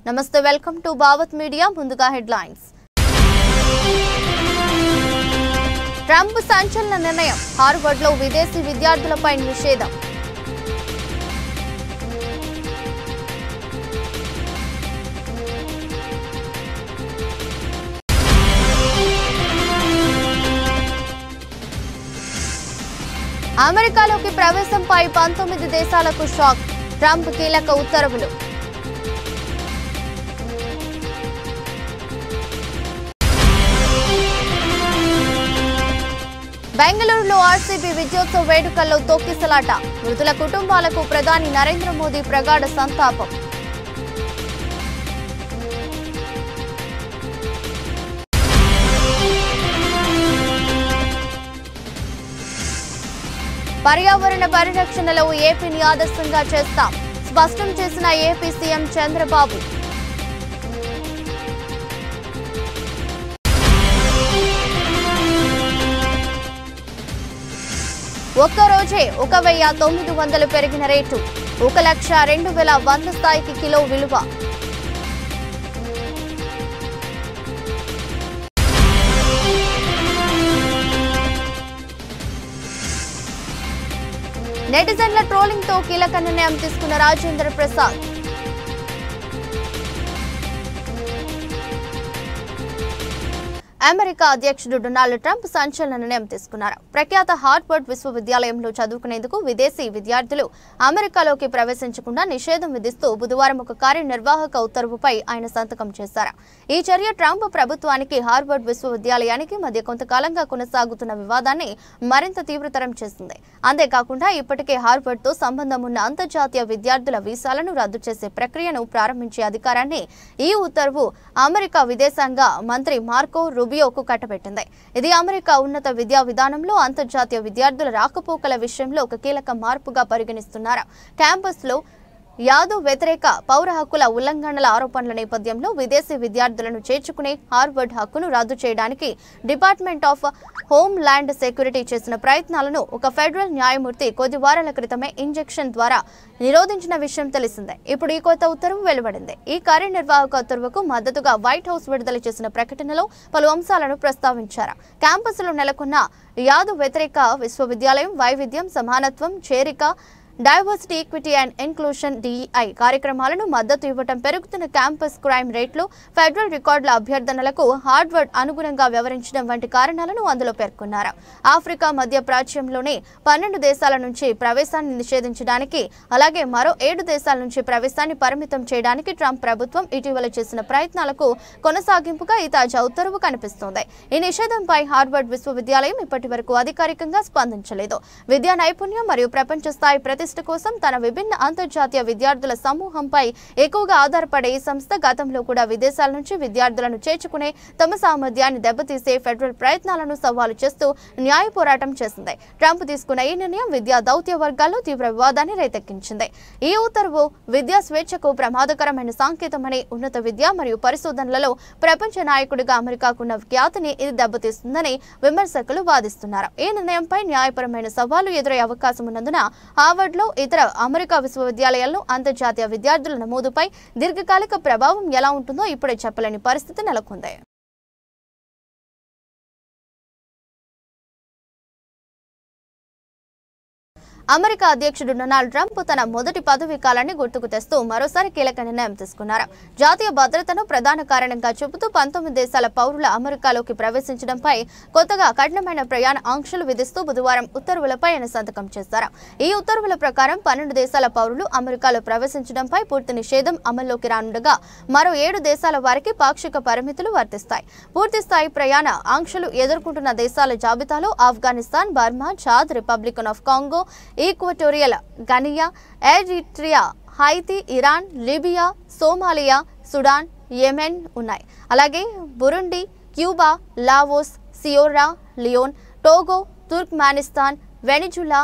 నమస్తే, welcome to Bhavat media. ముందుగా headlines. Trump సంచలన నిర్ణయం, హార్వర్డ్లో విదేశీ విద్యార్థులపై నిషేధం. అమెరికాలోకి ప్రవేశంపై 19 దేశాలకు షాక్, ట్రంప్ కీలక ఉత్తర్వులు. బెంగళూరులో ఆర్సీబీ విజయోత్సవ వేడుకల్లో తొక్కిసలాట, మృతుల కుటుంబాలకు ప్రధాని నరేంద్ర మోదీ ప్రగాఢ సంతాపం. పర్యావరణ పరిరక్షణలో ఏపీని ఆదర్శంగా చేస్తాం, స్పష్టం చేసిన ఏపీ సీఎం చంద్రబాబు. ఒక్కరోజే 1900 పెరిగిన రేటు, 1,02,100 స్థాయికి కిలో విలువ. నెటిజన్ల ట్రోలింగ్ తో కీలక నిర్ణయం తీసుకున్న రాజేంద్ర ప్రసాద్. అమెరికా అధ్యక్షుడు డొనాల్డ్ ట్రంప్ సంచలన నిర్ణయం తీసుకున్నారు. ప్రఖ్యాత హార్వర్డ్ విశ్వవిద్యాలయంలో చదువుకునేందుకు విదేశీ విద్యార్థులు అమెరికాలోకి ప్రవేశించకుండా నిషేధం విధిస్తూ బుధవారం ఒక కార్యనిర్వాహక ఉత్తర్వుపై ఆయన సంతకం చేశారు. ఈ చర్య ట్రంప్ ప్రభుత్వానికి హార్వర్డ్ విశ్వవిద్యాలయానికి మధ్య కొంతకాలంగా కొనసాగుతున్న వివాదాన్ని మరింత తీవ్రతరం చేసింది. అంతేకాకుండా ఇప్పటికే హార్వర్డ్ తో సంబంధం ఉన్న అంతర్జాతీయ విద్యార్థుల వీసాలను రద్దు చేసే ప్రక్రియను ప్రారంభించే అధికారాన్ని ఈ ఉత్తర్వు అమెరికా విదేశాంగ మంత్రి మార్కో రూబియోకు కట్టబెట్టింది. ఇది అమెరికా ఉన్నత విద్యా విధానంలో అంతర్జాతీయ విద్యార్థుల రాకపోకల విషయంలో ఒక కీలక మార్పుగా పరిగణిస్తున్నారు. క్యాంపస్ లో యాదవ్ వ్యతిరేక పౌర హక్కుల ఉల్లంఘనల ఆరోపణల నేపథ్యంలో విదేశీ విద్యార్థులను చేర్చుకునే హార్వర్డ్ హక్కును రద్దు చేయడానికి department of home land security చేసిన ప్రయత్నాలను ఒక ఫెడరల్ న్యాయమూర్తి కొద్ది వారాల క్రితమే ఇంజెక్షన్ ద్వారా నిరోధించిన విషయం తెలిసిందే. ఇప్పుడు ఈ కొత్త ఉత్తర్వు వెలువడింది. ఈ కార్యనిర్వాహక ఉత్తర్వుకు మద్దతుగా వైట్ హౌస్ విడుదల చేసిన ప్రకటనలో పలు అంశాలను ప్రస్తావించారు. క్యాంపస్లో నెలకొన్న యాదవ్ వ్యతిరేక విశ్వవిద్యాలయం వైవిధ్యం, సమానత్వం, చేరిక, diversity, equity and inclusion DEI కార్యక్రమాలను మద్దతు ఇవ్వటం, పెరుగుతున్న క్యాంపస్ క్రైమ్ రేట్లు, ఫెడరల్ రికార్డుల అభ్యర్థనలకు హార్వర్డ్ అనుగుణంగా వ్యవహరించడం వంటి కారణాలను అందులో పేర్కొన్నారు. ఆఫ్రికా, మధ్య ప్రాచ్యంలోని 12 దేశాల నుంచి ప్రవేశాన్ని నిషేధించడానికి, అలాగే మరో 7 దేశాల నుంచి ప్రవేశాన్ని పరిమితం చేయడానికి ట్రంప్ ప్రభుత్వం ఇటీవల చేసిన ప్రయత్నాలకు కొనసాగింపుగా ఈ తాజా ఉత్తర్వు కనిపిస్తోంది. ఈ నిషేధంపై హార్వర్డ్ విశ్వవిద్యాలయం ఇప్పటి వరకు అధికారికంగా స్పందించలేదు. విద్యా నైపుణ్యం మరియు ప్రపంచ స్థాయి ప్రతిష్ట కోసం తన విభిన్న అంతర్జాతీయ విద్యార్థుల సమూహంపై ఎక్కువగా ఆధారపడే ఈ సంస్థ గతంలో కూడా విదేశాల నుంచి విద్యార్థులను చేర్చుకునే తమ సామర్థ్యాన్ని దెబ్బతీసే ఫెడరల్ ప్రయత్నాలను సవాలు చేస్తూ న్యాయ పోరాటం చేసింది. ట్రంప్ తీసుకున్న ఈ నిర్ణయం విద్యా దౌత్య వర్గాల్లో తీవ్ర వివాదాన్ని రేకెత్తించింది. ఈ ఉత్తర్వు విద్యా స్వేచ్ఛకు ప్రమాదకరమైన సంకేతమని, ఉన్నత విద్య మరియు పరిశోధనలలో ప్రపంచ నాయకుడిగా అమెరికాకున్న ఖ్యాతిని ఇది దెబ్బతీస్తుందని విమర్శకులు వాదిస్తున్నారు. ఈ నిర్ణయంపై న్యాయపరమైన సవాలు ఎదురయ్యే అవకాశం ఉన్నందున హార్వర్డ్ లో ఇతర అమెరికా విశ్వవిద్యాలయాల్లో అంతర్జాతీయ విద్యార్థుల నమోదుపై దీర్ఘకాలిక ప్రభావం ఎలా ఉంటుందో ఇప్పుడే చెప్పలేని పరిస్థితి నెలకొంది. అమెరికా అధ్యక్షుడు డొనాల్డ్ ట్రంప్ తన మొదటి పదవీ కాలాన్ని గుర్తుకు తెస్తూ మరోసారి కీలక నిర్ణయం తీసుకున్నారు. జాతీయ భద్రతను ప్రధాన కారణంగా చూపుతూ 19 దేశాల పౌరుల అమెరికాలోకి ప్రవేశించడంపై కొత్తగా కఠినమైన ప్రయాణ ఆంక్షలు విధిస్తూ బుధవారం ఉత్తర్వులపై ఆయన సంతకం చేశారు. ఈ ఉత్తర్వుల ప్రకారం 12 దేశాల పౌరులు అమెరికాలో ప్రవేశించడంపై పూర్తి నిషేధం అమల్లోకి రానుండగా మరో 7 దేశాల వారికి పాక్షిక పరిమితులు వర్తిస్తాయి. పూర్తిస్థాయి ప్రయాణ ఆంక్షలు ఎదుర్కొంటున్న దేశాల జాబితాలో Afghanistan, Burma, Chad, Republican of Congo, Equatorial Guinea, Eritrea, Haiti, Iran, Libya, Somalia, Sudan, Yemen ఉన్నాయి. అలాగే Burundi, Cuba, Laos, Sierra Leone, Togo, Turkmenistan, Venezuela,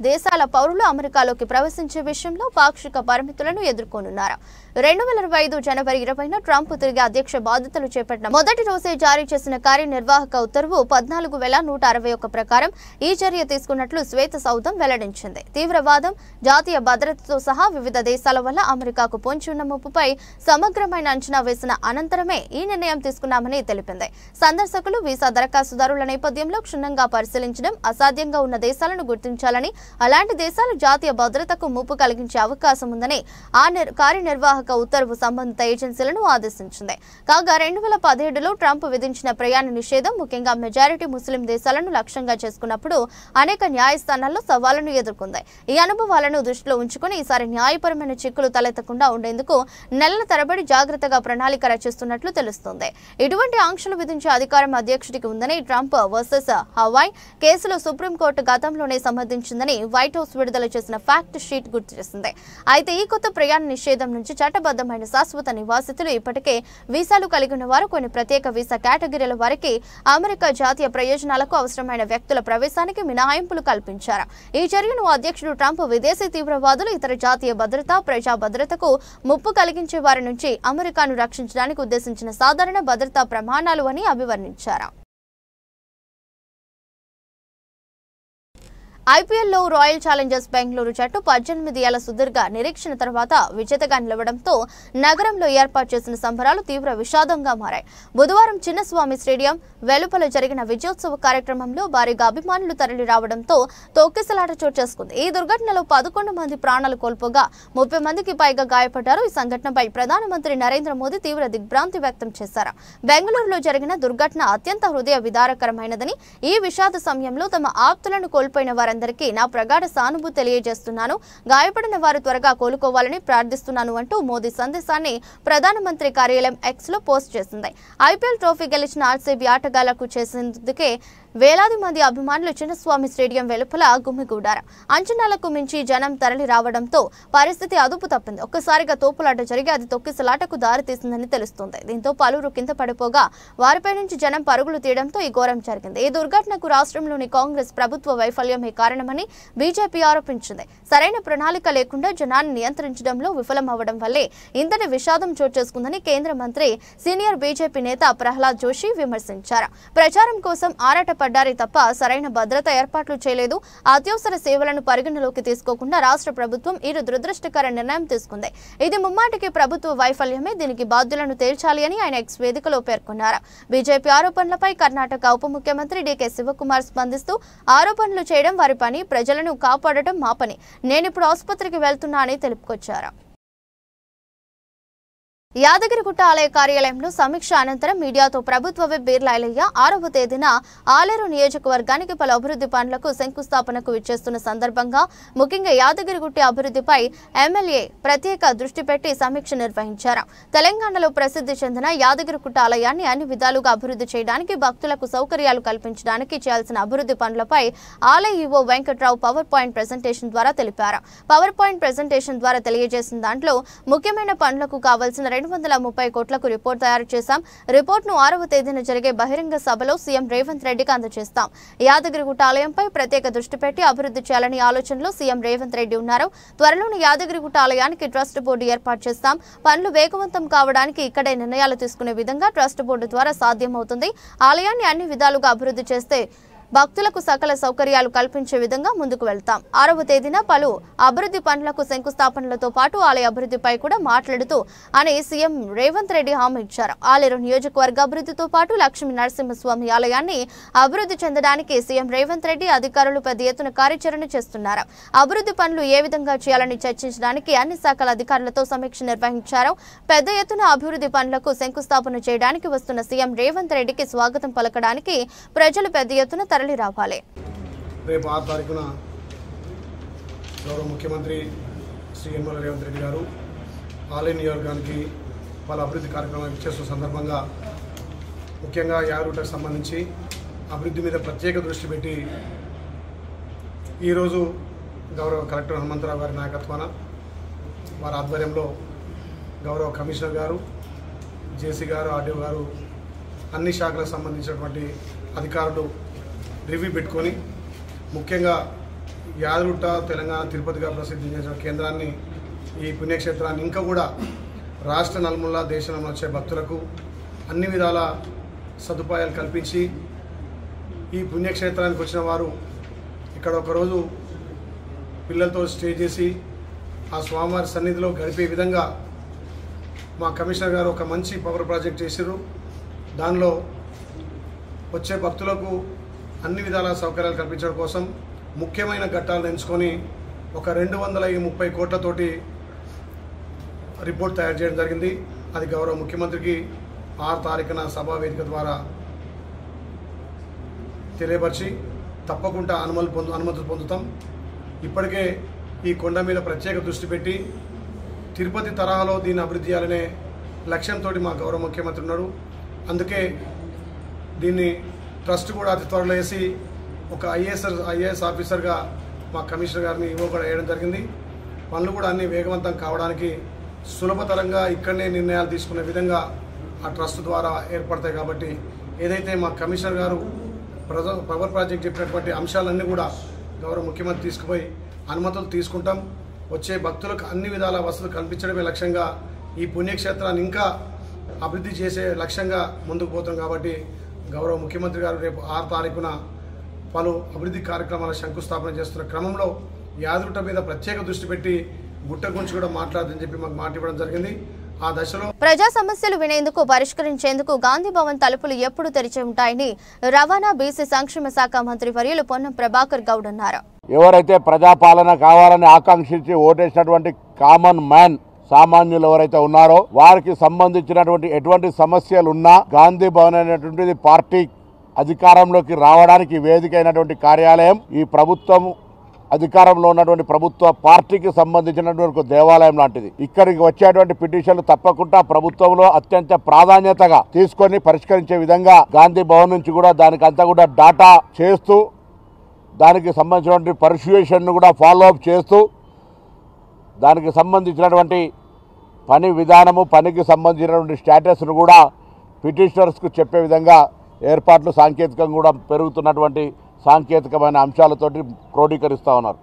దేశాల పౌరులు అమెరికాలోకి ప్రవేశించే విషయంలో పాక్షిక పరిమితులను ఎదుర్కొనున్నారు. 2025 జనవరి 20న ట్రంప్ తిరిగి అధ్యక్ష బాధ్యతలు చేపట్టిన మొదటి రోజే జారీ చేసిన కార్యనిర్వాహక ఉత్తర్వు 14,161 ప్రకారం ఈ చర్య తీసుకున్నట్లు శ్వేత సౌధం వెల్లడించింది. తీవ్రవాదం, జాతీయ భద్రతతో సహా వివిధ దేశాల వల్ల అమెరికాకు పొంచి ఉన్న ముప్పుపై సమగ్రమైన అంచనా వేసిన అనంతరమే ఈ నిర్ణయం తీసుకున్నామని తెలిపింది. సందర్శకులు వీసా దరఖాస్తుదారుల నేపథ్యంలో క్షుణ్ణంగా పరిశీలించడం, అసాధ్యంగా ఉన్న దేశాలను గుర్తించాలని, అలాంటి దేశాలు జాతీయ భద్రతకు ముప్పు కలిగించే అవకాశం ఉందని ఆ కార్యనిర్వాహక ఉత్తర్వు సంబంధిత ఏజెన్సీలను ఆదేశించింది. కాగా 2017లో ట్రంప్ విధించిన ప్రయాణ నిషేధం ముఖ్యంగా మెజారిటీ ముస్లిం దేశాలను లక్ష్యంగా చేసుకున్నప్పుడు అనేక న్యాయస్థానాల్లో సవాళ్లను ఎదుర్కొంది. ఈ అనుభవాలను దృష్టిలో ఉంచుకుని ఈసారి న్యాయపరమైన చిక్కులు తలెత్తకుండా ఉండేందుకు నెలల తరబడి జాగ్రత్తగా ప్రణాళిక రచిస్తున్నట్లు తెలుస్తోంది. ఇటువంటి ఆంక్షలు విధించే అధికారం అధ్యక్షుడికి ఉందని ట్రంప్ వర్సెస్ హవాయ్ కేసులో సుప్రీంకోర్టు గతంలోనే సమర్థించిందని వైట్ హౌస్ విడుదల చేసిన ఫ్యాక్ట్ షీట్ గుర్తు చేసింది. అయితే ఈ కొత్త ప్రయాణ నిషేధం నుంచి చట్టబద్ధమైన శాశ్వత నివాసితులు, ఇప్పటికే వీసాలు కలిగి ఉన్న వారు, కొన్ని ప్రత్యేక వీసా కేటగిరీల వారికి అమెరికా జాతీయ ప్రయోజనాలకు అవసరమైన వ్యక్తుల ప్రవేశానికి మినహాయింపులు కల్పించారు. ఈ చర్యను అధ్యక్షుడు ట్రంప్ విదేశీ తీవ్రవాదులు, ఇతర జాతీయ భద్రత, ప్రజా భద్రతకు ముప్పు కలిగించే వారి నుంచి అమెరికాను రక్షించడానికి ఉద్దేశించిన సాధారణ భద్రతా ప్రమాణాలు అని అభివర్ణించారు. ఐపీఎల్లో రాయల్ ఛాలెంజర్స్ బెంగళూరు జట్టు 18 ఏళ్ల సుదీర్ఘ నిరీక్షణ తర్వాత విజేతగా నిలవడంతో నగరంలో ఏర్పాటు చేసిన సంబరాలు తీవ్ర విషాదంగా మారాయి. బుధవారం చిన్నస్వామి స్టేడియం వెలుపల జరిగిన విజయోత్సవ కార్యక్రమంలో భారీగా అభిమానులు తరలి రావడంతో తొక్కిసలాట చోటు చేసుకుంది. ఈ దుర్ఘటనలో 11 మంది ప్రాణాలు కోల్పోగా 30 మందికి పైగా గాయపడ్డారు. ఈ సంఘటనపై ప్రధానమంత్రి నరేంద్ర మోదీ తీవ్ర దిగ్భ్రాంతి వ్యక్తం చేశారు. బెంగళూరులో జరిగిన దుర్ఘటన అత్యంత హృదయ విదారకరమైనదని, ఈ విషాద సమయంలో తమ ఆప్తులను కోల్పోయిన వారందరికీ నా ప్రగాఢ సానుభూతి తెలియజేస్తున్నాను. గాయపడిన వారు త్వరగా కోలుకోవాలని ప్రార్థిస్తున్నాను అంటూ మోదీ సందేశాన్ని ప్రధానమంత్రి కార్యాలయం ఎక్స్ లో పోస్ట్ చేసింది. ఐపీఎల్ ట్రోఫీ గెలిచిన ఆర్సీబీ ఆటగాళ్లకు చేసేందుకే వేలాది మంది అభిమానులు చిన్నస్వామి స్టేడియం వెలుపల గుమిగూడారు. అంచనాలకు మించి జనం తరలి రావడంతో పరిస్థితి అదుపు తప్పింది. ఒక్కసారిగా తోపులాట జరిగి అది తొక్కిసలాటకు దారితీసిందని తెలుస్తోంది. దీంతో పలువురు కింద పడిపోగా వారిపై నుంచి జనం పరుగులు తీయడంతో ఈ ఘోరం జరిగింది. ఈ దుర్ఘటనకు రాష్ట్రంలోని కాంగ్రెస్ ప్రభుత్వ వైఫల్యమే కారణమని బీజేపీ ఆరోపించింది. సరైన ప్రణాళిక లేకుండా జనాన్ని నియంత్రించడంలో విఫలమవ్వడం వల్లే ఇంతటి విషాదం చోటు చేసుకుందని కేంద్ర మంత్రి, సీనియర్ బీజేపీ నేత ప్రహ్లాద్ జోషి విమర్శించారు. ప్రచారం కోసం ఆరాటపడ్డారే తప్ప సరైన భద్రత ఏర్పాట్లు చేయలేదు. అత్యవసర సేవలను పరిగణలోకి తీసుకోకుండా రాష్ట్ర ప్రభుత్వం ఈ దురదృష్టకర నిర్ణయం తీసుకుంది. ఇది ముమ్మాటికి ప్రభుత్వ వైఫల్యమే. దీనికి బాధ్యులను తేల్చాలి అని ఆయన ఎక్స్ వేదికలో పేర్కొన్నారు. బీజేపీ ఆరోపణలపై కర్ణాటక ఉప ముఖ్యమంత్రి డీకే శివకుమార్ స్పందిస్తూ, ఆరోపణలు చేయడం వారి పని, ప్రజలను కాపాడటం మా పని. నేనిప్పుడు ఆసుపత్రికి వెళ్తున్నా అని తెలుపుకొచ్చారు. యాదగిరిగుట్ట ఆలయ కార్యాలయంలో సమీక్ష అనంతరం మీడియాతో ప్రభుత్వ విప్ బీర్లా ఐలయ్య 6వ తేదీన ఆలేరు నియోజకవర్గానికి పలు అభివృద్ధి పనులకు శంకుస్థాపనకు విచ్చేస్తున్న సందర్భంగా ముఖ్యంగా యాదగిరిగుట్ట అభివృద్ధిపై ఎమ్మెల్యే ప్రత్యేక దృష్టి పెట్టి సమీక్ష నిర్వహించారు. తెలంగాణలో ప్రసిద్ధి చెందిన యాదగిరిగుట్ట ఆలయాన్ని అన్ని విధాలుగా అభివృద్ధి చేయడానికి, భక్తులకు సౌకర్యాలు కల్పించడానికి చేయాల్సిన అభివృద్ధి పనులపై ఆలయ EO Venkatrao power point presentation ద్వారా తెలిపారు. పవర్ పాయింట్ ప్రెజెంటేషన్ ద్వారా తెలియజేసిన దాంట్లో ముఖ్యమైన పనులకు కావాల్సిన 230 కోట్లకు రిపోర్ట్ తయారు చేశాం. రిపోర్ట్ను 6వ తేదీన జరిగే బహిరంగ సభలో సీఎం రేవంత్ రెడ్డికి అందజేస్తాం. యాదగిరిగుట్ట ఆలయంపై ప్రత్యేక దృష్టి పెట్టి అభివృద్ధి చేయాలని ఆలోచనలో సీఎం రేవంత్ రెడ్డి ఉన్నారు. త్వరలోనే యాదగిరిగుట్ట ఆలయానికి ట్రస్ట్ బోర్డు ఏర్పాటు చేస్తాం. పనులు వేగవంతం కావడానికి ఇక్కడే నిర్ణయాలు తీసుకునే విధంగా ట్రస్ట్ బోర్డు ద్వారా సాధ్యమవుతుంది. ఆలయాన్ని అన్ని విధాలుగా అభివృద్ధి చేస్తే భక్తులకు సకల సౌకర్యాలు కల్పించే విధంగా ముందుకు వెళ్తాం. 6వ తేదీన పలు అభివృద్ధి పనులకు శంకుస్థాపనలతో పాటు ఆలయ అభివృద్ధిపై కూడా మాట్లాడుతూ అని సీఎం రేవంత్ రెడ్డి హామీ ఇచ్చారు. ఆలేరు నియోజకవర్గ అభివృద్ధితో పాటు లక్ష్మీ నరసింహస్వామి ఆలయాన్ని అభివృద్ధి చెందడానికి సీఎం రేవంత్ రెడ్డి అధికారులు పెద్ద ఎత్తున కార్యాచరణ చేస్తున్నారు. అభివృద్ధి పనులు ఏ విధంగా చేయాలని చర్చించడానికి అన్ని శాఖల అధికారులతో సమీక్ష నిర్వహించారు. పెద్ద ఎత్తున అభివృద్ధి పనులకు శంకుస్థాపన చేయడానికి వస్తున్న సీఎం రేవంత్ రెడ్డికి స్వాగతం పలకడానికి ప్రజలు పెద్ద ఎత్తున తరలి రావాలి. రేపు 6వ తారీఖున గౌరవ ముఖ్యమంత్రి శ్రీ యనమల రేవంత్ రెడ్డి గారు ఆలయ నియోజకవర్గానికి వాళ్ళ అభివృద్ధి కార్యక్రమాలు చేస్తున్న సందర్భంగా ముఖ్యంగా యాదగిరిగుట్టకు సంబంధించి అభివృద్ధి మీద ప్రత్యేక దృష్టి పెట్టి ఈరోజు గౌరవ కలెక్టర్ హనుమంతరావు గారి నాయకత్వాన వారి ఆధ్వర్యంలో గౌరవ కమిషనర్ గారు, జేసీ గారు, ఆర్డీఓ గారు, అన్ని శాఖలకు సంబంధించినటువంటి అధికారులు రివ్యూ పెట్టుకొని ముఖ్యంగా యాదగుట్ట తెలంగాణ తిరుపతిగా ప్రసిద్ధి చేసిన కేంద్రాన్ని ఈ పుణ్యక్షేత్రాన్ని ఇంకా కూడా రాష్ట్ర నలుమూల దేశంలో వచ్చే భక్తులకు అన్ని విధాల సదుపాయాలు కల్పించి ఈ పుణ్యక్షేత్రానికి వచ్చిన వారు ఇక్కడ ఒకరోజు పిల్లలతో స్టే చేసి ఆ స్వామివారి సన్నిధిలో గడిపే విధంగా మా కమిషనర్ గారు ఒక మంచి పవర్ ప్రాజెక్ట్ చేశారు. దానిలో వచ్చే భక్తులకు అన్ని విధాల సౌకర్యాలు కల్పించడం కోసం ముఖ్యమైన ఘట్టాలను ఎంచుకొని ఒక 230 కోట్లతోటి రిపోర్ట్ తయారు చేయడం జరిగింది. అది గౌరవ ముఖ్యమంత్రికి 6 తారీఖున సభా వేదిక ద్వారా తెలియపరిచి తప్పకుండా అనుమతులు పొందుతాం. ఇప్పటికే ఈ కొండ మీద ప్రత్యేక దృష్టి పెట్టి తిరుపతి తరహాలో దీన్ని అభివృద్ధి చేయాలనే లక్ష్యంతో మా గౌరవ ముఖ్యమంత్రి ఉన్నారు. అందుకే దీన్ని ట్రస్ట్ కూడా అతి త్వరలో వేసి ఒక ఐఏఎస్ ఆఫీసర్గా మా కమిషనర్ గారిని ఈవో కూడా వేయడం జరిగింది. పనులు కూడా అన్ని వేగవంతం కావడానికి సులభతరంగా ఇక్కడనే నిర్ణయాలు తీసుకునే విధంగా ఆ ట్రస్ట్ ద్వారా ఏర్పడతాయి. కాబట్టి ఏదైతే మా కమిషనర్ గారు పవర్ ప్రాజెక్ట్ చెప్పినటువంటి అంశాలన్నీ కూడా గౌరవ ముఖ్యమంత్రి తీసుకుపోయి అనుమతులు తీసుకుంటాం. వచ్చే భక్తులకు అన్ని విధాల వసతులు కల్పించడమే లక్ష్యంగా ఈ పుణ్యక్షేత్రాన్ని ఇంకా అభివృద్ధి చేసే లక్ష్యంగా ముందుకు పోతాం. కాబట్టి గౌరవ ముఖ్యమంత్రి గారు రేపు 6 తారీఖున పలు అభివృద్ధి కార్యక్రమాల శంకుస్థాపన చేస్తున్న క్రమంలో యాదగుట్ట మీద ప్రత్యేక దృష్టి పెట్టి గుట్ట గురించి కూడా మాట్లాడదని చెప్పి మాకు మాట ఇవ్వడం జరిగింది. ఆ దశలో ప్రజా సమస్యలు వినేందుకు పరిష్కరించేందుకు గాంధీ భవన్ తలుపులు ఎప్పుడు తెరిచి ఉంటాయని రవాణా బీసీ సంక్షేమ శాఖ మంత్రి వర్యులు పొన్నం ప్రభాకర్ గౌడ్ అన్నారు. ఎవరైతే ప్రజాపాలన కావాలని ఆకాంక్షించి ఓటేసినటువంటి కామన్ మ్యాన్ సామాన్యులు ఎవరైతే ఉన్నారో వారికి సంబంధించినటువంటి ఎటువంటి సమస్యలు ఉన్నా గాంధీ భవన్ అనేటువంటిది పార్టీ అధికారంలోకి రావడానికి వేదిక అయినటువంటి కార్యాలయం ఈ ప్రభుత్వం అధికారంలో ఉన్నటువంటి ప్రభుత్వ పార్టీకి సంబంధించినటువంటి దేవాలయం లాంటిది. ఇక్కడికి వచ్చేటువంటి పిటిషన్లు తప్పకుండా ప్రభుత్వంలో అత్యంత ప్రాధాన్యతగా తీసుకొని పరిష్కరించే విధంగా గాంధీ భవన్ నుంచి కూడా దానికంతా కూడా డాటా చేస్తూ దానికి సంబంధించినటువంటి పర్సుయేషన్ను కూడా ఫాలో అప్ చేస్తూ దానికి సంబంధించినటువంటి పని విధానము పనికి సంబంధించినటువంటి స్టేటస్ను కూడా పిటిషనర్స్కు చెప్పే విధంగా ఏర్పాట్లు సాంకేతికంగా కూడా పెరుగుతున్నటువంటి సాంకేతికమైన అంశాలతోటి క్రోడీకరిస్తూ ఉన్నారు.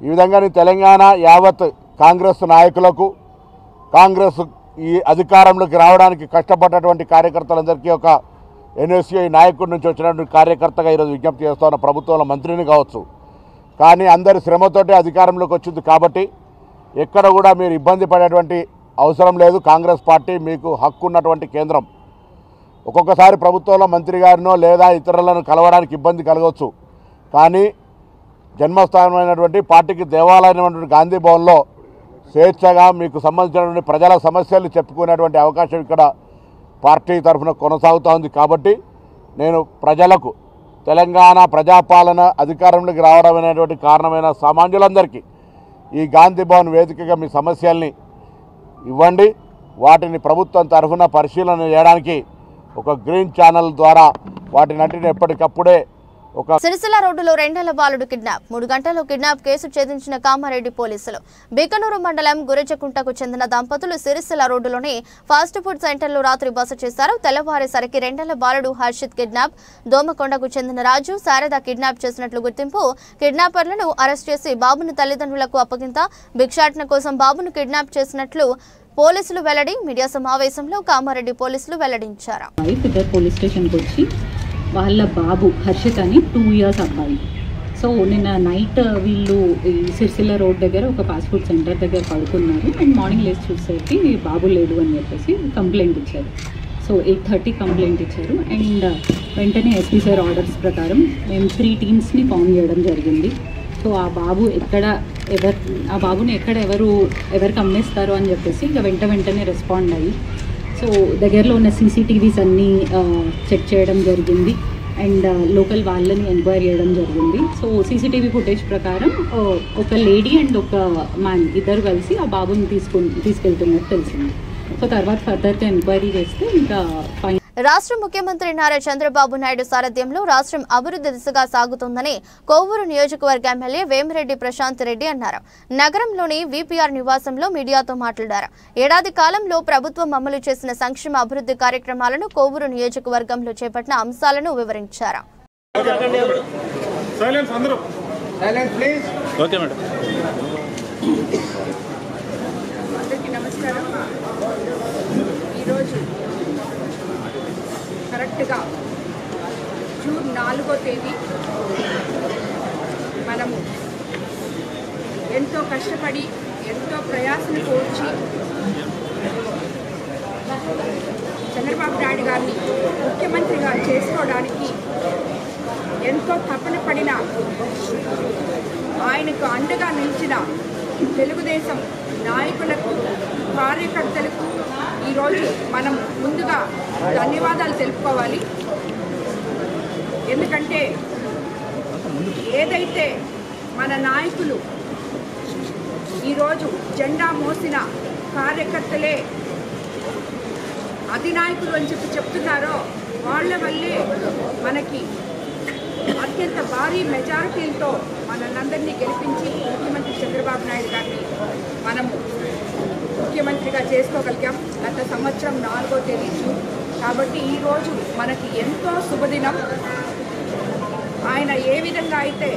ఈ విధంగా తెలంగాణ యావత్ కాంగ్రెస్ నాయకులకు కాంగ్రెస్ ఈ అధికారంలోకి రావడానికి కష్టపడ్డటువంటి కార్యకర్తలందరికీ ఒక ఎన్ఎస్ఐ నాయకుడి నుంచి వచ్చినటువంటి కార్యకర్తగా ఈరోజు విజ్ఞప్తి చేస్తూ ఉన్న ప్రభుత్వంలో మంత్రిని కావచ్చు. కానీ అందరి శ్రమతోటి అధికారంలోకి వచ్చింది కాబట్టి ఎక్కడ కూడా మీరు ఇబ్బంది పడేటువంటి అవసరం లేదు. కాంగ్రెస్ పార్టీ మీకు హక్కు ఉన్నటువంటి కేంద్రం. ఒక్కొక్కసారి ప్రభుత్వంలో మంత్రి గారినో లేదా ఇతరులను కలవడానికి ఇబ్బంది కలగవచ్చు. కానీ జన్మస్థానమైనటువంటి పార్టీకి దేవాలయమైనటువంటి గాంధీ భవన్లో స్వేచ్ఛగా మీకు సంబంధించినటువంటి ప్రజల సమస్యలు చెప్పుకునేటువంటి అవకాశం ఇక్కడ పార్టీ తరఫున కొనసాగుతూ ఉంది. కాబట్టి నేను ప్రజలకు తెలంగాణ ప్రజాపాలన అధికారంలోకి రావడం అనేటువంటి కారణమైన సామాన్యులందరికీ ఈ గాంధీ భవన్ వేదికగా మీ సమస్యల్ని ఇవ్వండి. వాటిని ప్రభుత్వం తరఫున పరిశీలన చేయడానికి ఒక గ్రీన్ ఛానల్ ద్వారా వాటిని ఎప్పటికప్పుడే సిరిసిల్ల రోడ్డులో 2 ఏళ్ల బాలుడు కిడ్నాప్. 3 గంటల్లో కిడ్నాప్ కేసు ఛేదించిన కామారెడ్డి పోలీసులు. బికనూరు మండలం గురజకుంటకు చెందిన దంపతులు సిరిసిల్ల రోడ్డులోని ఫాస్ట్ ఫుడ్ సెంటర్లో రాత్రి బస చేశారు. తెల్లవారేసరికి 2 ఏళ్ల బాలుడు హర్షిత్ కిడ్నాప్. దోమకొండకు చెందిన రాజు శారద కిడ్నాప్ చేసినట్లు గుర్తింపు. కిడ్నాపర్లను అరెస్ట్ చేసి బాబును తల్లిదండ్రులకు అప్పగింత. భిక్షాటన కోసం బాబును కిడ్నాప్ చేసినట్లు పోలీసులు వెల్లడి. మీడియా సమావేశంలో కామారెడ్డి పోలీసులు వెల్లడించారు. పోలీస్ స్టేషన్కి వచ్చి వాళ్ళ బాబు హర్షిత్ అని 2 ఇయర్స్ అబ్బాయి. సో నిన్న నైట్ వీళ్ళు ఈ సిరిసిల్ల రోడ్ దగ్గర ఒక ఫాస్ట్ ఫుడ్ సెంటర్ దగ్గర పడుకున్నారు. అండ్ మార్నింగ్ లేచి చూసేసరికి బాబు లేడు అని చెప్పేసి కంప్లైంట్ ఇచ్చారు. సో 8:30 కంప్లైంట్ ఇచ్చారు. అండ్ వెంటనే ఎస్పీ సార్ ఆర్డర్స్ ప్రకారం మేము 3 టీమ్స్ని ఫామ్ చేయడం జరిగింది. సో ఆ బాబుని ఎక్కడ ఎవరికి అమ్మేస్తారు అని చెప్పేసి ఇంకా వెంటనే రెస్పాండ్ అయ్యి సో దగ్గరలో ఉన్న సీసీటీవీస్ అన్నీ చెక్ చేయడం జరిగింది. అండ్ లోకల్ వాళ్ళని ఎంక్వైరీ చేయడం జరిగింది. సో సీసీటీవీ ఫుటేజ్ ప్రకారం ఒక లేడీ అండ్ ఒక మ్యాన్ ఇద్దరు కలిసి ఆ బాబుని తీసుకెళ్తున్నట్టు తెలిసింది. సో తర్వాత ఫర్దర్గా ఎంక్వైరీ చేస్తే ఇంకా ఫైన్. రాష్ట్ర ముఖ్యమంత్రి నారా చంద్రబాబు నాయుడు సారథ్యంలో రాష్ట్రం అభివృద్ధి దిశగా సాగుతోందని కోవూరు నియోజకవర్గ ఎమ్మెల్యే వేమిరెడ్డి ప్రశాంత్ రెడ్డి అన్నారు. నగరంలోని విపిఆర్ నివాసంలో మీడియాతో మాట్లాడారు. ఏడాది కాలంలో ప్రభుత్వం అమలు చేసిన సంక్షేమ అభివృద్ధి కార్యక్రమాలను కోవూరు నియోజకవర్గంలో చేపట్టిన అంశాలను వివరించారు. Okay madam. అందరికీ నమస్కారం. ఈరోజు కరెక్ట్గా జూన్ 4వ తేదీ మనము ఎంతో కష్టపడి ఎంతో ప్రయాసను కోర్చి చంద్రబాబు నాయుడు గారిని ముఖ్యమంత్రిగా చేసుకోవడానికి ఎంతో తపన పడిన ఆయనకు అండగా నిలిచిన తెలుగుదేశం నాయకులకు కార్యకర్తలకు ఈరోజు మనం ముందుగా ధన్యవాదాలు తెలుపుకోవాలి. ఎందుకంటే ఏదైతే మన నాయకులు ఈరోజు జెండా మోసిన కార్యకర్తలే అధినాయకులు అని చెప్తున్నారో వాళ్ళ వల్లే మనకి అత్యంత భారీ మెజారిటీలతో మనందరినీ గెలిపించి ముఖ్యమంత్రి చంద్రబాబు నాయుడు గారిని మనము ముఖ్యమంత్రిగా చేసుకోగలిగాం గత సంవత్సరం 4వ తేదీ జూన్. కాబట్టి ఈరోజు మనకి ఎంతో శుభదినం. ఆయన ఏ విధంగా అయితే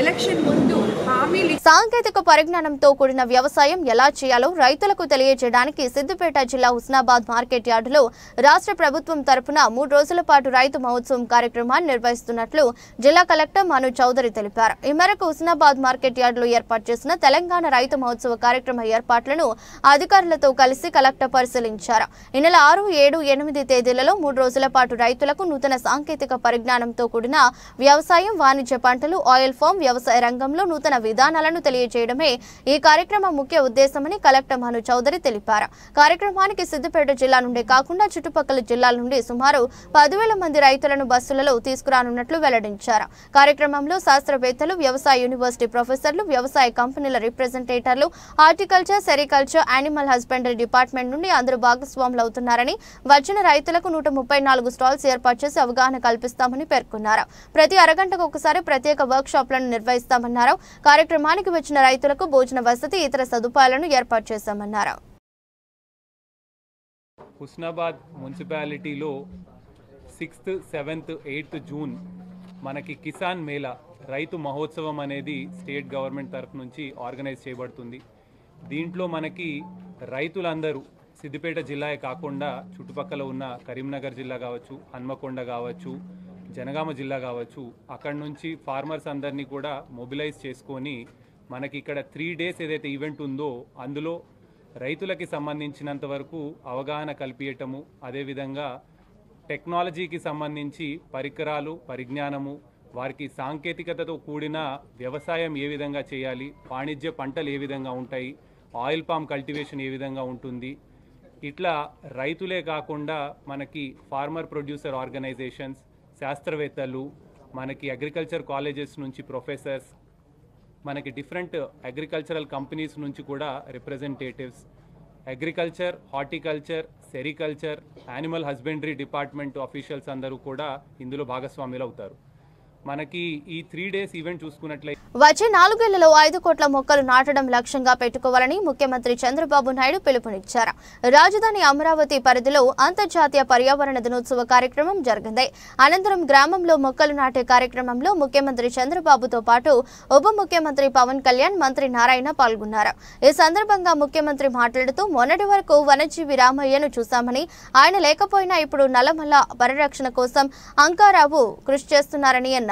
ఎలక్షన్ ముందు హామీలు సాంకేతిక పరిజ్ఞానంతో కూడిన వ్యవసాయం ఎలా చేయాలో రైతులకు తెలియజేయడానికి సిద్దిపేట జిల్లా హుస్నాబాద్ మార్కెట్ యార్డులో రాష్ట్ర ప్రభుత్వం తరపున 3 రోజుల పాటు రైతు మహోత్సవం కార్యక్రమాన్ని నిర్వహిస్తున్నట్లు జిల్లా కలెక్టర్ మను చౌదరి తెలిపారు. ఈ మేరకు హుస్నాబాద్ మార్కెట్ యార్డులో ఏర్పాటు చేసిన తెలంగాణ రైతు మహోత్సవ కార్యక్రమ ఏర్పాట్లను అధికారులతో కలిసి కలెక్టర్ పరిశీలించారు. ఈ నెల 6, 7, 8 తేదీలలో 3 రోజుల పాటు రైతులకు నూతన సాంకేతిక పరిజ్ఞానంతో కూడిన వ్యవసాయం, వాణిజ్య పంటలు, ఆయిల్ ఫామ్ వ్యవసాయ రంగంలో నూతన విధానాలను తెలియజేయడమే ఈ కార్యక్రమం ముఖ్య ఉద్దేశమని కలెక్టర్ మను చౌదరి తెలిపారు. కార్యక్రమానికి సిద్దిపేట జిల్లా నుండే కాకుండా చుట్టుపక్కల జిల్లాల నుండి సుమారు 10,000 మంది రైతులను బస్సులలో తీసుకురానున్నట్లు వెల్లడించారు. కార్యక్రమంలో శాస్త్రవేత్తలు, వ్యవసాయ యూనివర్సిటీ ప్రొఫెసర్లు, వ్యవసాయ కంపెనీల రిప్రజెంటేటర్లు, horticulture, sericulture, animal husbandry department నుండి అందరూ భాగస్వాములు అవుతున్నారని, వచ్చిన రైతులకు 134 స్టాల్స్ ఏర్పాటు చేసి అవగాహన కల్పిస్తామని పేర్కొన్నారు. ప్రతి అరగంటకు ఒకసారి ప్రత్యేక వర్క్ షాప్లను నిర్వహిస్తామన్నారు. కార్యక్రమానికి వచ్చిన రైతులకు భోజన వసతి, ఇతర సదుపాయాలను ఏర్పాటు చేశామన్నారు. హుస్నాబాద్ మున్సిపాలిటీలో 6th, 7th, 8th జూన్ మనకి కిసాన్ మేళా రైతు మహోత్సవం అనేది స్టేట్ గవర్నమెంట్ తరఫు నుంచి ఆర్గనైజ్ చేయబడుతుంది. దీంట్లో మనకి రైతులందరూ సిద్దిపేట జిల్లాయే కాకుండా చుట్టుపక్కల ఉన్న కరీంనగర్ జిల్లా కావచ్చు, హన్మకొండ కావచ్చు, జనగామ జిల్లా కావచ్చు, అక్కడి నుంచి ఫార్మర్స్ అందరినీ కూడా మొబిలైజ్ చేసుకొని మనకి ఇక్కడ 3 days ఏదైతే ఈవెంట్ ఉందో అందులో రైతులకి సంబంధించినంత వరకు అవగాహన కల్పించటము, అదేవిధంగా టెక్నాలజీకి సంబంధించి పరికరాలు, పరిజ్ఞానము, వారికి సాంకేతికతతో కూడిన వ్యవసాయం ఏ విధంగా చేయాలి, వాణిజ్య పంటలు ఏ విధంగా ఉంటాయి, ఆయిల్ పామ్ కల్టివేషన్ ఏ విధంగా ఉంటుంది, ఇట్లా రైతులే కాకుండా మనకి ఫార్మర్ ప్రొడ్యూసర్ ఆర్గనైజేషన్స్, శాస్త్రవేత్తలు, మనకి అగ్రికల్చర్ కాలేజెస్ నుంచి ప్రొఫెసర్స్, మనకి డిఫరెంట్ అగ్రికల్చరల్ కంపెనీస్ నుంచి కూడా representatives, agriculture, horticulture, sericulture, animal husbandry department officials అందరూ కూడా ఇందులో భాగస్వాములు అవుతారు. మనకి ఈ 3 days ఈవెంట్ చూసుకున్నట్లయితే వచ్చే 4 ఏళ్లలో 5 కోట్ల మొక్కలు నాటడం లక్ష్యంగా పెట్టుకోవాలని ముఖ్యమంత్రి చంద్రబాబు నాయుడు పిలుపునిచ్చారు. రాజధాని అమరావతి పరిధిలో అంతర్జాతీయ పర్యావరణ దినోత్సవ కార్యక్రమం జరిగింది. అనంతరం గ్రామంలో మొక్కలు నాటే కార్యక్రమంలో ముఖ్యమంత్రి చంద్రబాబుతో పాటు ఉప ముఖ్యమంత్రి పవన్ కళ్యాణ్, మంత్రి నారాయణ పాల్గొన్నారు. ఈ సందర్భంగా ముఖ్యమంత్రి మాట్లాడుతూ మొన్నటి వరకు వనజీవి రామయ్యను చూశామని, ఆయన లేకపోయినా ఇప్పుడు నల్లమల్ల పరిరక్షణ కోసం అంకారావు కృషి చేస్తున్నారని అన్నారు.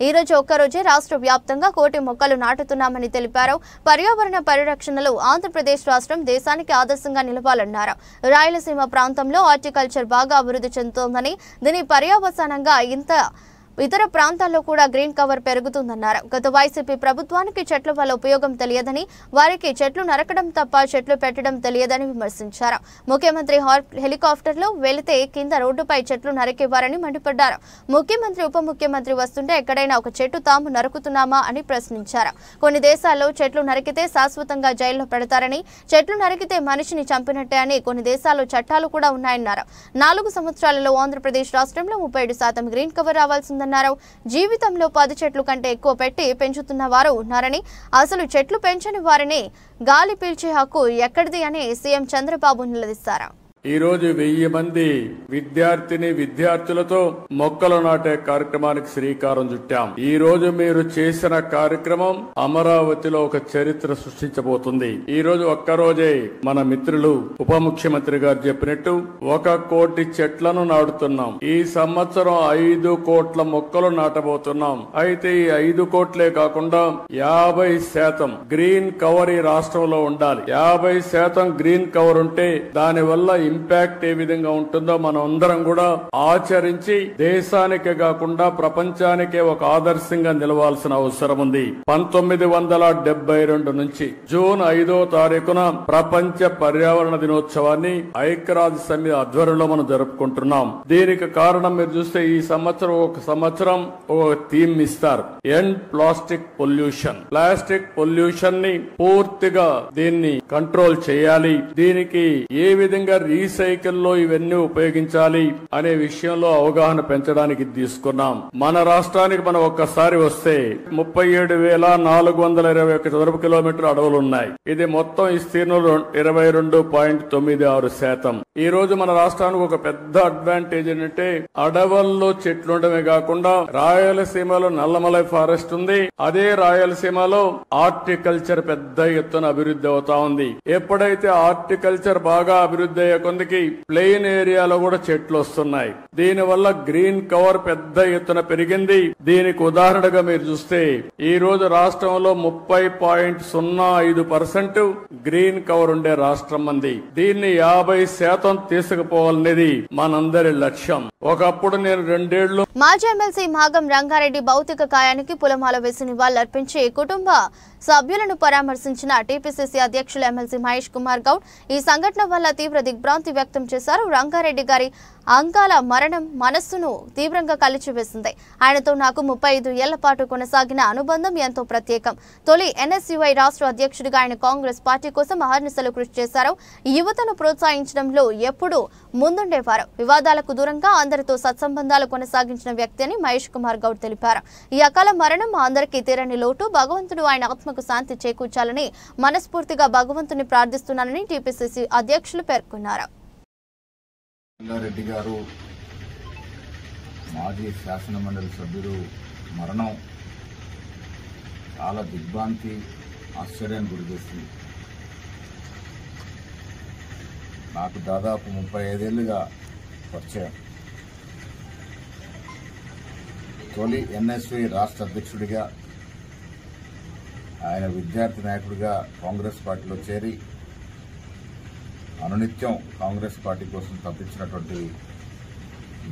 ఈ రోజు ఒక్కరోజే రాష్ట్ర వ్యాప్తంగా 1 కోటి మొక్కలు నాటుతున్నామని తెలిపారు. పర్యావరణ పరిరక్షణలో ఆంధ్రప్రదేశ్ రాష్ట్రం దేశానికి ఆదర్శంగా నిలవాలన్నారు. రాయలసీమ ప్రాంతంలో హార్టికల్చర్ బాగా అభివృద్ధి చెందుతోందని, దీని పర్యవసానంగా ఇతర ప్రాంతాల్లో కూడా గ్రీన్ కవర్ పెరుగుతుందన్నారు. గత వైసీపీ ప్రభుత్వానికి చెట్ల వల్ల ఉపయోగం తెలియదని, వారికి చెట్లు నరకడం తప్ప చెట్లు పెట్టడం తెలియదని విమర్శించారు. ముఖ్యమంత్రి హెలికాప్టర్లో వెళితే కింద రోడ్డుపై చెట్లు నరికేవారని మండిపడ్డారు. ముఖ్యమంత్రి, ఉప ముఖ్యమంత్రి వస్తుంటే ఎక్కడైనా ఒక చెట్టు తాము నరుకుతున్నామా అని ప్రశ్నించారు. కొన్ని దేశాల్లో చెట్లు నరికితే శాశ్వతంగా జైల్లో పెడతారని, చెట్లు నరికితే మనిషిని చంపినట్టే అని కొన్ని దేశాల్లో చట్టాలు కూడా ఉన్నాయన్నారు. 4 సంవత్సరాలలో ఆంధ్రప్రదేశ్ రాష్ట్రంలో 37% గ్రీన్ కవర్ రావాల్సిందని, జీవితంలో 10 చెట్లు కంటే ఎక్కువ పెట్టి పెంచుతున్న వారు ఉన్నారని, అసలు చెట్లు పెంచని వారిని గాలి పీల్చే హక్కు ఎక్కడిది అని సీఎం చంద్రబాబు నిలదీశారు. ఈ రోజు 1000 మంది విద్యార్థులతో మొక్కలు నాటే కార్యక్రమానికి శ్రీకారం చుట్టాం. ఈ రోజు మీరు చేసిన కార్యక్రమం అమరావతిలో ఒక చరిత్ర సృష్టించబోతుంది. ఈ రోజు ఒక్కరోజే మన మిత్రులు ఉప ముఖ్యమంత్రి గారు చెప్పినట్టు 1 కోటి చెట్లను నాటుతున్నాం. ఈ సంవత్సరం 5 కోట్ల మొక్కలు నాటబోతున్నాం. అయితే ఈ 5 కోట్లే కాకుండా 50% గ్రీన్ కవర్ ఈ రాష్ట్రంలో ఉండాలి. 50% గ్రీన్ కవర్ ఉంటే దాని వల్ల ఇంపాక్ట్ ఏ విధంగా ఉంటుందో మనం అందరం కూడా ఆచరించి దేశానికే కాకుండా ప్రపంచానికే ఒక ఆదర్శంగా నిలవాల్సిన అవసరం ఉంది. 1972 నుంచి జూన్ 5వ తారీఖున ప్రపంచ పర్యావరణ దినోత్సవాన్ని ఐక్యరాజ్య సమితి ఆధ్వర్యంలో మనం జరుపుకుంటున్నాం. దీనికి కారణం మీరు చూస్తే ఈ సంవత్సరం ఒక థీమ్ ఇస్తారు. End plastic pollution. Plastic pollution ని పూర్తిగా దీన్ని కంట్రోల్ చేయాలి. దీనికి ఏ విధంగా రీసైకిల్ లో ఇవన్నీ ఉపయోగించాలి అనే విషయంలో అవగాహన పెంచడానికి తీసుకున్నాం. మన రాష్ట్రానికి మనం ఒక్కసారి వస్తే 37,421 చదరపు కిలోమీటర్ల అడవులు ఉన్నాయి. ఇది మొత్తం విస్తీర్ణంలో 22.96%. ఈ రోజు మన రాష్ట్రానికి ఒక పెద్ద అడ్వాంటేజ్ ఏంటంటే అడవుల్లో చెట్లు ఉండడమే కాకుండా రాయలసీమలో నల్లమలై ఫారెస్ట్ ఉంది. అదే రాయలసీమలో హార్టికల్చర్ పెద్ద ఎత్తున అభివృద్ధి అవుతా ఉంది. ఎప్పుడైతే హార్టికల్చర్ బాగా అభివృద్ధి అయ్యే కొందికి ప్లెయిన్ ఏరియాలో కూడా చెట్లు వస్తున్నాయి. దీని వల్ల గ్రీన్ కవర్ పెద్ద ఎత్తున పెరిగింది. దీనికి ఉదాహరణగా మీరు చూస్తే ఈ రోజు రాష్ట్రంలో 30.05% గ్రీన్ కవర్ ఉండే రాష్ట్రం ఉంది. దీన్ని 50% తీసుకుపోవాలనేది మనందరి లక్ష్యం. ఒకప్పుడు నేను 2 ఏళ్లు మాజీ ఎమ్మెల్సీ మాగం రంగారెడ్డి భౌతిక కాయానికి పూలమాల వేసి నివాళులర్పించి కుటుంబ సభ్యులను పరామర్శించిన టీపీసీసీ అధ్యక్షులు ఎమ్మెల్సీ మహేష్ కుమార్ గౌడ్ ఈ సంఘటన వల్ల తీవ్ర దిగ్భ్రాంతి వ్యక్తం చేశారు. రంగారెడ్డి గారి అంకాల మరణం మనస్సును తీవ్రంగా కలిచివేసింది. ఆయనతో నాకు 35 ఏళ్ల పాటు కొనసాగిన అనుబంధం ఎంతో ప్రత్యేకం. తొలి ఎన్ఎస్యుఐ రాష్ట్ర అధ్యక్షుడిగా ఆయన కాంగ్రెస్ పార్టీ కోసం అహర్నిశలు కృషి చేశారు. యువతను ప్రోత్సహించడంలో ఎప్పుడూ ముందుండేవారు. వివాదాలకు దూరంగా అందరితో సత్సంబంధాలు కొనసాగించిన వ్యక్తి అని మహేష్ కుమార్ గౌడ్ తెలిపారు. ఈ అకాల మరణం అందరికీ తీరని లోటు. భగవంతుడు ఆయన ఆత్మకు శాంతి చేకూర్చాలని మనస్ఫూర్తిగా భగవంతుని ప్రార్థిస్తున్నానని టీపీసీసీ అధ్యక్షులు పేర్కొన్నారు. రంగారెడ్డి గారు మాజీ శాసనమండలి సభ్యుడు మరణం చాలా దిగ్భ్రాంతి, ఆశ్చర్యాన్ని గురిచేస్తుంది. నాకు దాదాపు 35 ఏళ్లుగా పరిచయం. తొలి ఎన్ఎస్వి రాష్ట్ర అధ్యక్షుడిగా, ఆయన విద్యార్థి నాయకుడిగా కాంగ్రెస్ పార్టీలో చేరి అనునిత్యం కాంగ్రెస్ పార్టీ కోసం తప్పించినటువంటి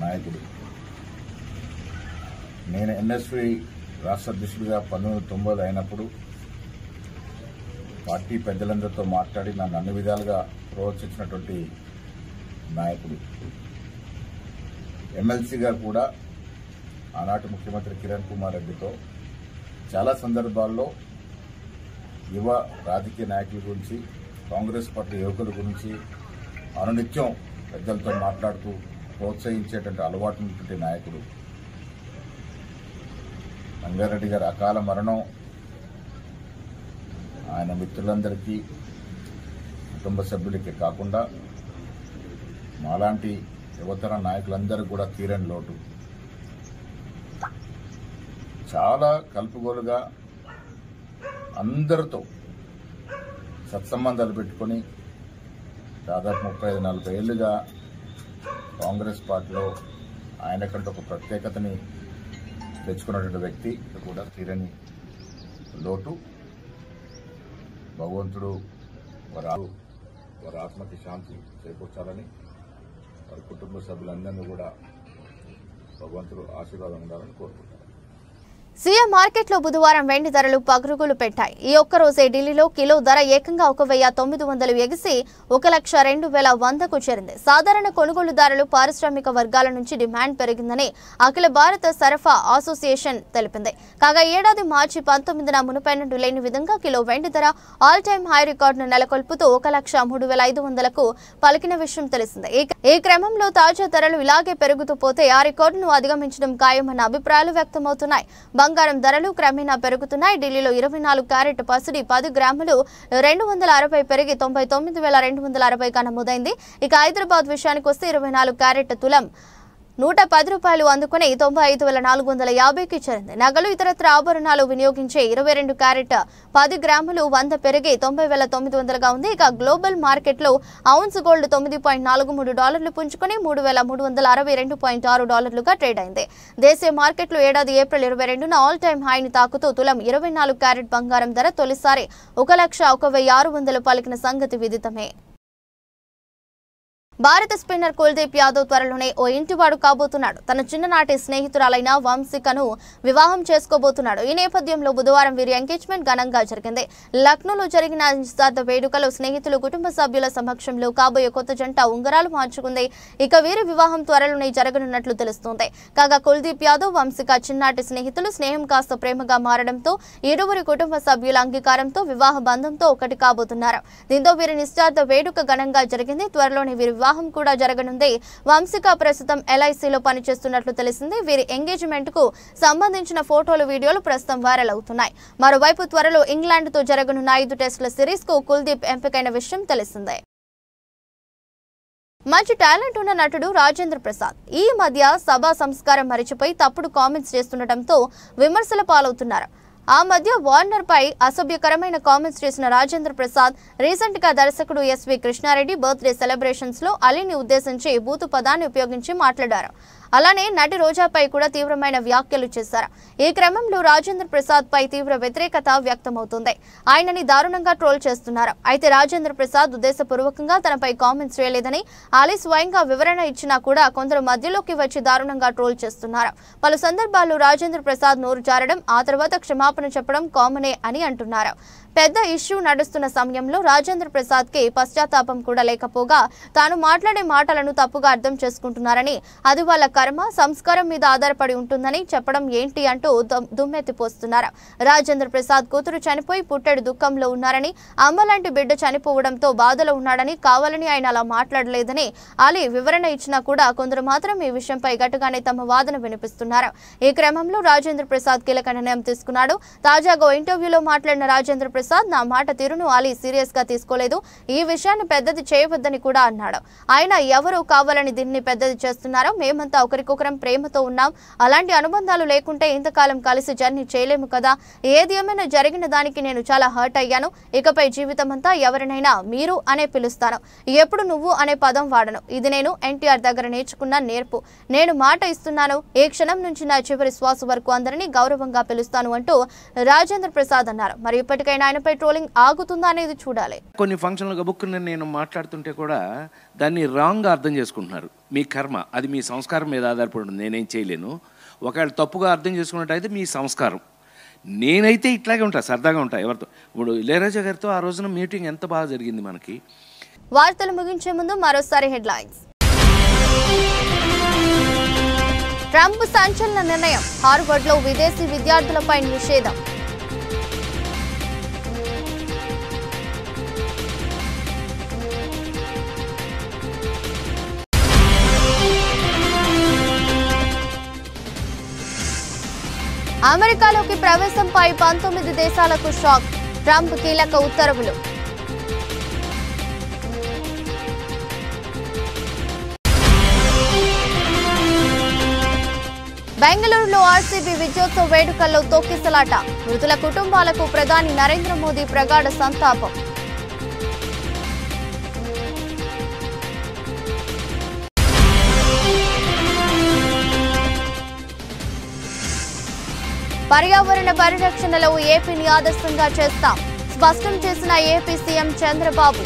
నాయకుడు. నేను ఎన్ఎస్వి రాష్ట్ర అధ్యక్షుడిగా 1990 అయినప్పుడు పార్టీ పెద్దలందరితో మాట్లాడి నన్ను అన్ని విధాలుగా ప్రోత్సహించినటువంటి నాయకుడు. ఎమ్మెల్సీగా కూడా ఆనాటి ముఖ్యమంత్రి కిరణ్ కుమార్ రెడ్డితో చాలా సందర్భాల్లో యువ రాజకీయ నాయకుల గురించి, కాంగ్రెస్ పార్టీ యువకుల గురించి అనునిత్యం పెద్దలతో మాట్లాడుతూ ప్రోత్సహించేటువంటి అలవాటు ఉన్నటువంటి నాయకుడు. రంగారెడ్డి గారి అకాల మరణం ఆయన మిత్రులందరికీ, కుటుంబ సభ్యులకి కాకుండా మాలాంటి యువతర నాయకులందరూ కూడా తీరని లోటు. చాలా కలుపుగోలుగా అందరితో సత్సంబంధాలు పెట్టుకొని దాదాపు 35-40 ఏళ్లుగా కాంగ్రెస్ పార్టీలో ఆయనకంటే ఒక ప్రత్యేకతని తెచ్చుకున్నటువంటి వ్యక్తి కూడా తీరని లోటు. భగవంతుడు వారి ఆత్మకి శాంతి చేకూర్చాలని, వారి కుటుంబ సభ్యులందరినీ కూడా భగవంతుడు ఆశీర్వాదం ఉండాలని కోరుకుంటారు. సీఎం మార్కెట్లో బుధవారం వెండి ధరలు పగురుగులు పెట్టాయి. ఈ ఒక్కరోజే ఢిల్లీలో కిలో ధర ఏకంగా 1,900 ఎగిసి 1,02,100కు చేరింది. సాధారణ కొనుగోలుదారులు, పారిశ్రామిక వర్గాల నుంచి డిమాండ్ పెరిగిందని అఖిల భారత సరఫరా అసోసియేషన్ తెలిపింది. కాగా ఏడాది మార్చి 19న మునుపెన్నడూ లేని విధంగా కిలో వెండి ధర ఆల్ టైమ్ హై రికార్డును నెలకొల్పుతూ 1,03,500కు పలికిన విషయం తెలిసిందే. ఈ క్రమంలో తాజా ధరలు ఇలాగే పెరుగుతూ పోతే ఆ రికార్డును అధిగమించడం ఖాయమన్న అభిప్రాయాలు వ్యక్తమవుతున్నాయి. బంగారం ధరలు క్రమేణా పెరుగుతున్నాయి. ఢిల్లీలో 24 క్యారెట్ పసిడి 10 గ్రాములు 260 పెరిగి 99,260గా నమోదైంది. ఇక హైదరాబాద్ విషయానికి వస్తే 24 క్యారెట్ తులం 110 రూపాయలు అందుకుని 95,450కి చేరింది. నగలు ఇతరత్ర ఆభరణాలు వినియోగించే 22 క్యారెట్ 10 గ్రాములు 100 పెరిగి 90,900గా ఉంది. ఇక గ్లోబల్ మార్కెట్లో ఔన్స్ గోల్డ్ $9.43 పుంజుకొని $3,362.6గా ట్రేడ్ అయింది. దేశీయ మార్కెట్లో ఏడాది ఏప్రిల్ 22న ఆల్ టైమ్ హైని తాకుతూ తులం 24 క్యారెట్ బంగారం ధర తొలిసారి 1,01,600 పలికిన సంగతి విదితమే. భారత స్పిన్నర్ కుల్దీప్ యాదవ్ త్వరలోనే ఓ ఇంటివాడు కాబోతున్నాడు. తన చిన్ననాటి స్నేహితురాలైన వంశికను వివాహం చేసుకోబోతున్నాడు. ఈ నేపథ్యంలో బుధవారం వీరి ఎంగేజ్మెంట్ ఘనంగా జరిగింది. లక్నోలో జరిగిన నిశ్చితార్థ వేడుకలో స్నేహితులు, కుటుంబ సభ్యుల సమక్షంలో కాబోయే కొత్త జంట ఉంగరాలు మార్చుకుంది. ఇక వీరి వివాహం త్వరలోనే జరగనున్నట్లు తెలుస్తోంది. కాగా కుల్దీప్ యాదవ్, వంశిక చిన్ననాటి స్నేహితులు. స్నేహం కాస్త ప్రేమగా మారడంతో ఇరువురి కుటుంబ సభ్యుల అంగీకారంతో వివాహ బంధంతో ఒకటి కాబోతున్నారు. దీంతో వీరి నిశ్చితార్థ వేడుక ఘనంగా జరిగింది. త్వరలోనే వీరి వివాహం కూడా జరగనుంది. వంశిక ప్రస్తుతం LICలో పనిచేస్తున్నట్లు తెలిసింది. వీరి ఎంగేజ్మెంట్ కు సంబంధించిన ఫోటోలు, వీడియోలు ప్రస్తుతం వైరల్ అవుతున్నాయి. మరోవైపు త్వరలో ఇంగ్లాండ్తో జరగనున్న 5 టెస్టుల సిరీస్ కు కుల్దీప్ ఎంపికైన విషయం తెలిసిందే. మంచి టాలెంట్ ఉన్న నటుడు రాజేంద్ర ప్రసాద్ ఈ మధ్య సభా సంస్కారం మరిచిపోయి తప్పుడు కామెంట్స్ చేస్తుండటంతో విమర్శల పాలవుతున్నారు. ఆ మధ్య వార్నర్ పై అసభ్యకరమైన కామెంట్స్ చేసిన రాజేంద్ర ప్రసాద్ రీసెంట్ గా దర్శకుడు SV కృష్ణారెడ్డి బర్త్డే సెలబ్రేషన్స్ లో అలీని ఉద్దేశించి బూతు పదాన్ని ఉపయోగించి మాట్లాడారు. అలానే నటి రోజాపై కూడా తీవ్రమైన వ్యాఖ్యలు చేశారు. ఈ క్రమంలో రాజేంద్ర ప్రసాద్ పై తీవ్ర వ్యతిరేకత వ్యక్తమవుతుంది. ఆయనని దారుణంగా ట్రోల్ చేస్తున్నారు. అయితే రాజేంద్ర ప్రసాద్ ఉద్దేశపూర్వకంగా తనపై కామెంట్స్ చేయలేదని అలీ స్వయంగా వివరణ ఇచ్చినా కూడా కొందరు మధ్యలోకి వచ్చి దారుణంగా ట్రోల్ చేస్తున్నారు. పలు సందర్భాల్లో రాజేంద్ర ప్రసాద్ నోరు జారడం, ఆ తర్వాత క్షమాపణ చెప్పడం కామనే అని అంటున్నారు. పెద్ద ఇష్యూ నడుస్తున్న సమయంలో రాజేంద్ర ప్రసాద్ కి పశ్చాత్తాపం కూడా లేకపోగా తాను మాట్లాడే మాటలను తప్పుగా అర్థం చేసుకుంటున్నారని, అది వాళ్ళ కర్మ, సంస్కారం మీద ఆధారపడి ఉంటుందని చెప్పడం ఏంటి అంటూ దుమ్మెత్తిపోస్తున్నారు. రాజేంద్ర ప్రసాద్ కూతురు చనిపోయి పుట్టెడు దుఃఖంలో ఉన్నారని, అమ్మ లాంటి బిడ్డ చనిపోవడంతో బాధలో ఉన్నాడని, కావాలని ఆయన అలా మాట్లాడలేదని అలీ వివరణ ఇచ్చినా కూడా కొందరు మాత్రం ఈ విషయంపై గట్టిగానే తమ వాదన వినిపిస్తున్నారు. ఈ క్రమంలో రాజేంద్ర ప్రసాద్ కీలక నిర్ణయం తీసుకున్నాడు. తాజాగా ఇంటర్వ్యూలో మాట్లాడిన రాజేంద్ర ప్రసాద్, నా మాట తీరును అలీ సీరియస్ గా తీసుకోలేదు, ఈ విషయాన్ని పెద్దది చేయవద్దని కూడా అన్నాడు. ఆయన ఎవరు కావాలని దీన్ని పెద్దది చేస్తున్నారో, మేమంతా ఒకరికొకరం ప్రేమతో ఉన్నాం, అలాంటి అనుబంధాలు లేకుంటే ఇంతకాలం కలిసి జర్నీ చేయలేము కదా, ఏది ఏమైనా జరిగిన దానికి నేను చాలా హర్ట్ అయ్యాను, ఇకపై జీవితం అంతా ఎవరినైనా మీరు అనే పిలుస్తాను, ఎప్పుడు నువ్వు అనే పదం వాడను, ఇది నేను NTR దగ్గర నేర్చుకున్న నేర్పు, నేను మాట ఇస్తున్నాను, ఏ క్షణం నుంచి నా చివరి శ్వాస వరకు అందరినీ గౌరవంగా పిలుస్తాను అంటూ రాజేంద్ర ప్రసాద్ అన్నారు. మరి ఇప్పటికైనా ఆయనపై ట్రోలింగ్ ఆగుతుందా అనేది చూడాలి. కొన్ని ఫంక్షన్లు గబుక్కుని నేను మాట్లాడుతుంటే కూడా దాన్ని రాంగ్గా అర్థం చేసుకుంటున్నారు. మీ కర్మ, అది మీ సంస్కారం మీద ఆధారపడి ఉంటుంది, నేనేం చేయలేను. ఒకవేళ తప్పుగా అర్థం చేసుకున్నట్టయితే మీ సంస్కారం. నేనైతే ఇట్లాగే ఉంటా, సరదాగా ఉంటా ఎవరితో. ఇప్పుడు ఇళయరాజా గారితో ఆ రోజున మీటింగ్ ఎంత బాగా జరిగింది మనకి. వార్తలు ముగించే ముందు మరోసారి హెడ్లైన్స్. ట్రంప్ సంచలన నిర్ణయం, హార్వర్డ్లో విదేశీ విద్యార్థులపై నిషేధం. అమెరికాలోకి ప్రవేశంపై 19 దేశాలకు షాక్, ట్రంప్ కీలక ఉత్తర్వులు. బెంగళూరులో RCB విజయోత్సవ వేడుకల్లో తొక్కిసలాట, మృతుల కుటుంబాలకు ప్రధాని నరేంద్ర మోదీ ప్రగాఢ సంతాపం. పర్యావరణ పరిరక్షణలో ఏపీని ఆదర్శంగా చేస్తాం, స్పష్టం చేసిన ఏపీ సీఎం చంద్రబాబు.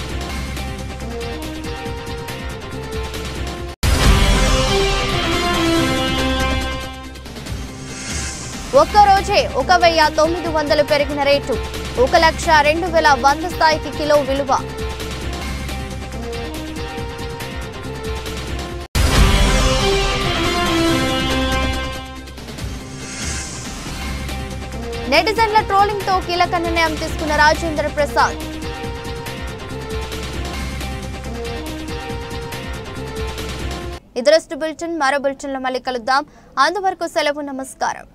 ఒక్కరోజే 1,900 పెరిగిన రేటు, 1,02,100 స్థాయికి కిలో విలువ. నెటిజన్ల ట్రోలింగ్ తో కీలక నిర్ణయం తీసుకున్న రాజేంద్ర ప్రసాద్. ఇదరస్ట్ బులెటిన్, మరో బులెటిన్లో మళ్ళీ కలుద్దాం. అంతవరకు సెలవు, నమస్కారం.